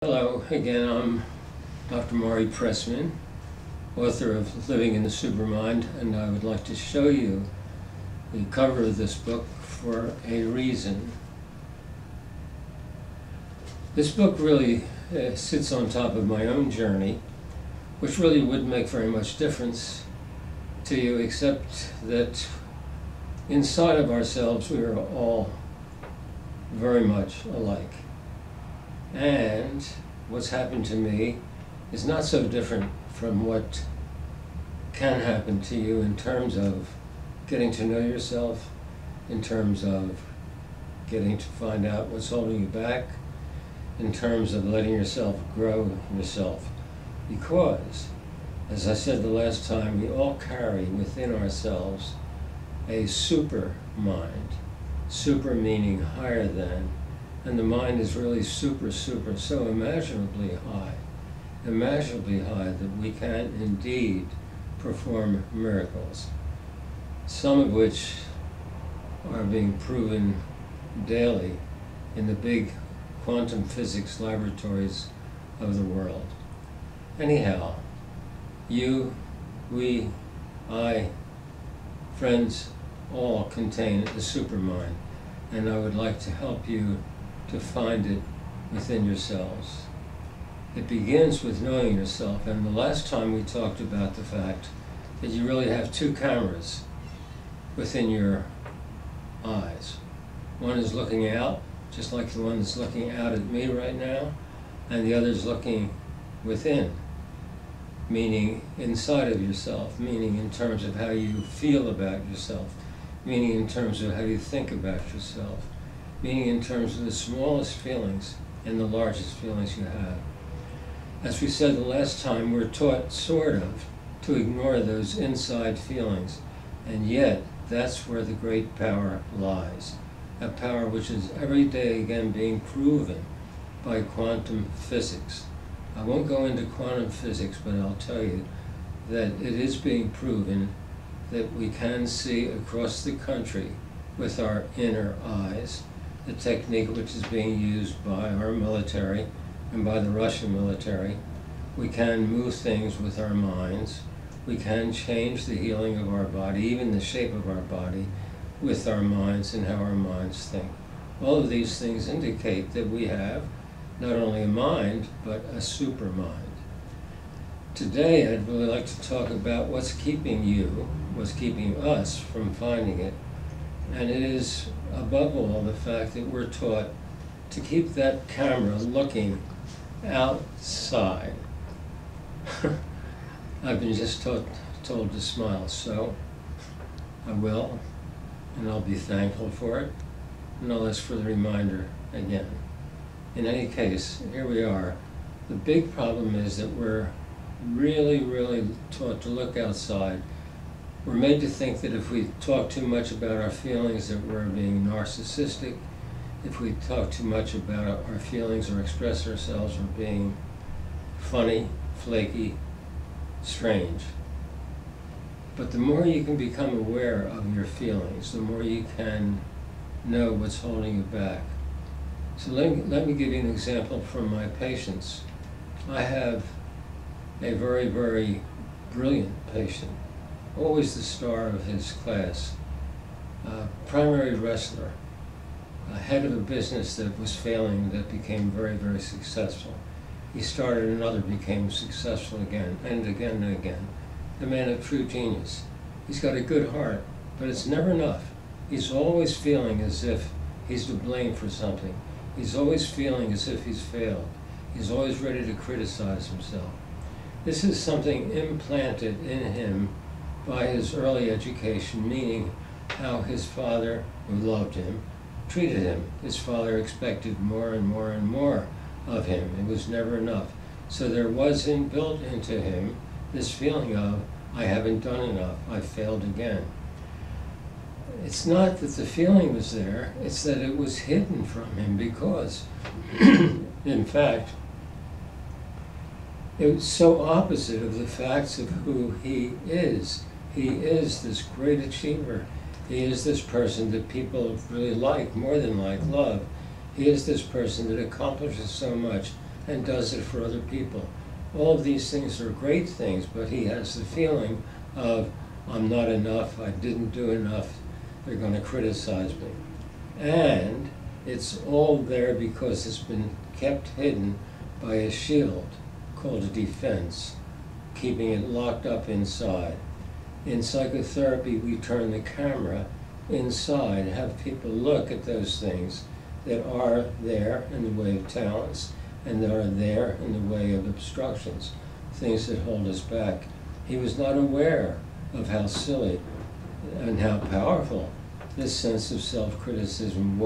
Hello, again, I'm Dr. Maury Pressman, author of Living in the Supermind, and I would like to show you the cover of this book for a reason. This book really sits on top of my own journey, which really wouldn't make very much difference to you, except that inside of ourselves we are all very much alike. And what's happened to me is not so different from what can happen to you in terms of getting to know yourself, in terms of getting to find out what's holding you back, in terms of letting yourself grow yourself. Because, as I said the last time, we all carry within ourselves a super mind. Super meaning higher than. And the mind is really super, so imaginably high that we can indeed perform miracles, some of which are being proven daily in the big quantum physics laboratories of the world. Anyhow, you, we, I, friends, all contain a supermind, and I would like to help you to find it within yourselves. It begins with knowing yourself, and the last time we talked about the fact that you really have two cameras within your eyes. One is looking out, just like the one that's looking out at me right now, and the other is looking within, meaning inside of yourself, meaning in terms of how you feel about yourself, meaning in terms of how you think about yourself, meaning in terms of the smallest feelings and the largest feelings you have. As we said the last time, we're taught, sort of, to ignore those inside feelings, and yet that's where the great power lies. A power which is every day again being proven by quantum physics. I won't go into quantum physics, but I'll tell you that it is being proven that we can see across the country with our inner eyes, the technique which is being used by our military and by the Russian military. We can move things with our minds. We can change the healing of our body, even the shape of our body, with our minds and how our minds think. All of these things indicate that we have not only a mind, but a super mind. Today, I'd really like to talk about what's keeping you, what's keeping us from finding it. And it is, above all, the fact that we're taught to keep that camera looking outside. I've been just told to smile, so I will, and I'll be thankful for it, and I'll ask for the reminder again. In any case, here we are. The big problem is that we're really taught to look outside. We're made to think that if we talk too much about our feelings that we're being narcissistic. If we talk too much about our feelings or express ourselves, we're being funny, flaky, strange. But the more you can become aware of your feelings, the more you can know what's holding you back. So let me give you an example from my patients. I have a very brilliant patient, always the star of his class, primary wrestler, head of a business that was failing that became very successful. He started another, became successful again and again and again. The man of true genius. He's got a good heart, but it's never enough. He's always feeling as if he's to blame for something. He's always feeling as if he's failed. He's always ready to criticize himself. This is something implanted in him by his early education, meaning how his father, who loved him, treated him. His father expected more and more of him. It was never enough. So there was built into him this feeling of, I haven't done enough, I failed again. It's not that the feeling was there, it's that it was hidden from him because, in fact, it was so opposite of the facts of who he is. He is this great achiever. He is this person that people really like, more than like, love. He is this person that accomplishes so much and does it for other people. All of these things are great things, but he has the feeling of, I'm not enough, I didn't do enough, they're going to criticize me. And it's all there because it's been kept hidden by a shield called a defense, keeping it locked up inside. In psychotherapy, we turn the camera inside, have people look at those things that are there in the way of talents and that are there in the way of obstructions, things that hold us back. He was not aware of how silly and how powerful this sense of self-criticism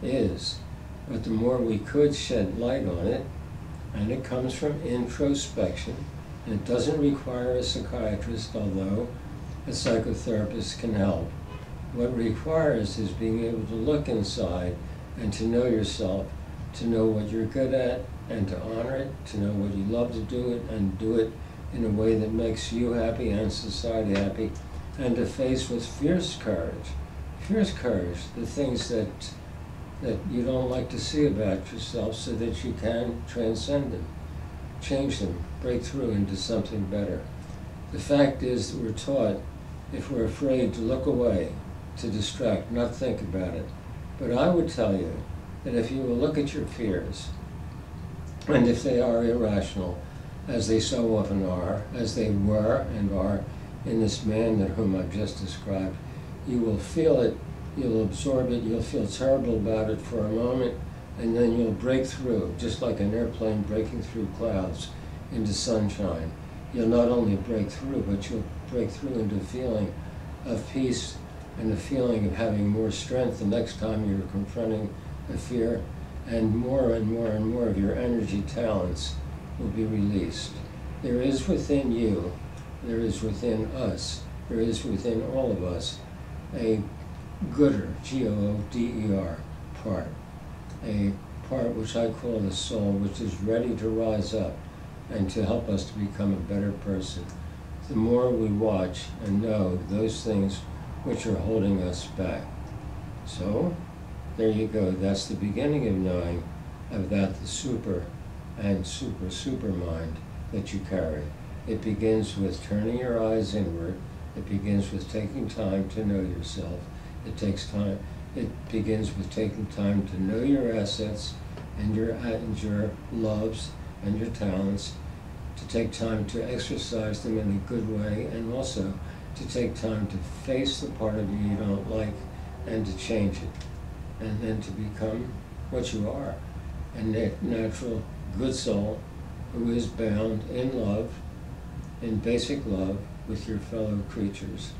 is. But the more we could shed light on it, and it comes from introspection, and it doesn't require a psychiatrist, although a psychotherapist can help. What it requires is being able to look inside and to know yourself, to know what you're good at and to honor it, to know what you love to do it and do it in a way that makes you happy and society happy, and to face with fierce courage, the things that you don't like to see about yourself so that you can transcend them, change them, break through into something better. The fact is that we're taught, if we're afraid, to look away, to distract, not think about it. But I would tell you that if you will look at your fears, and if they are irrational, as they so often are, as they were and are in this man whom I've just described, you will feel it, you'll absorb it, you'll feel terrible about it for a moment, and then you'll break through, just like an airplane breaking through clouds into sunshine. You'll not only break through, but you'll break through into a feeling of peace and a feeling of having more strength the next time you're confronting a fear, and more and more and more of your energy talents will be released. There is within you, there is within us, there is within all of us a gooder, G-O-O-D-E-R, part. A part which I call the soul, which is ready to rise up and to help us to become a better person. The more we watch and know those things which are holding us back. So, there you go. That's the beginning of knowing about the super and super mind that you carry. It begins with turning your eyes inward. It begins with taking time to know yourself. It takes time. It begins with taking time to know your assets and your loves and your talents, to take time to exercise them in a good way, and also to take time to face the part of you you don't like and to change it, and then to become what you are, a natural good soul who is bound in love, in basic love with your fellow creatures.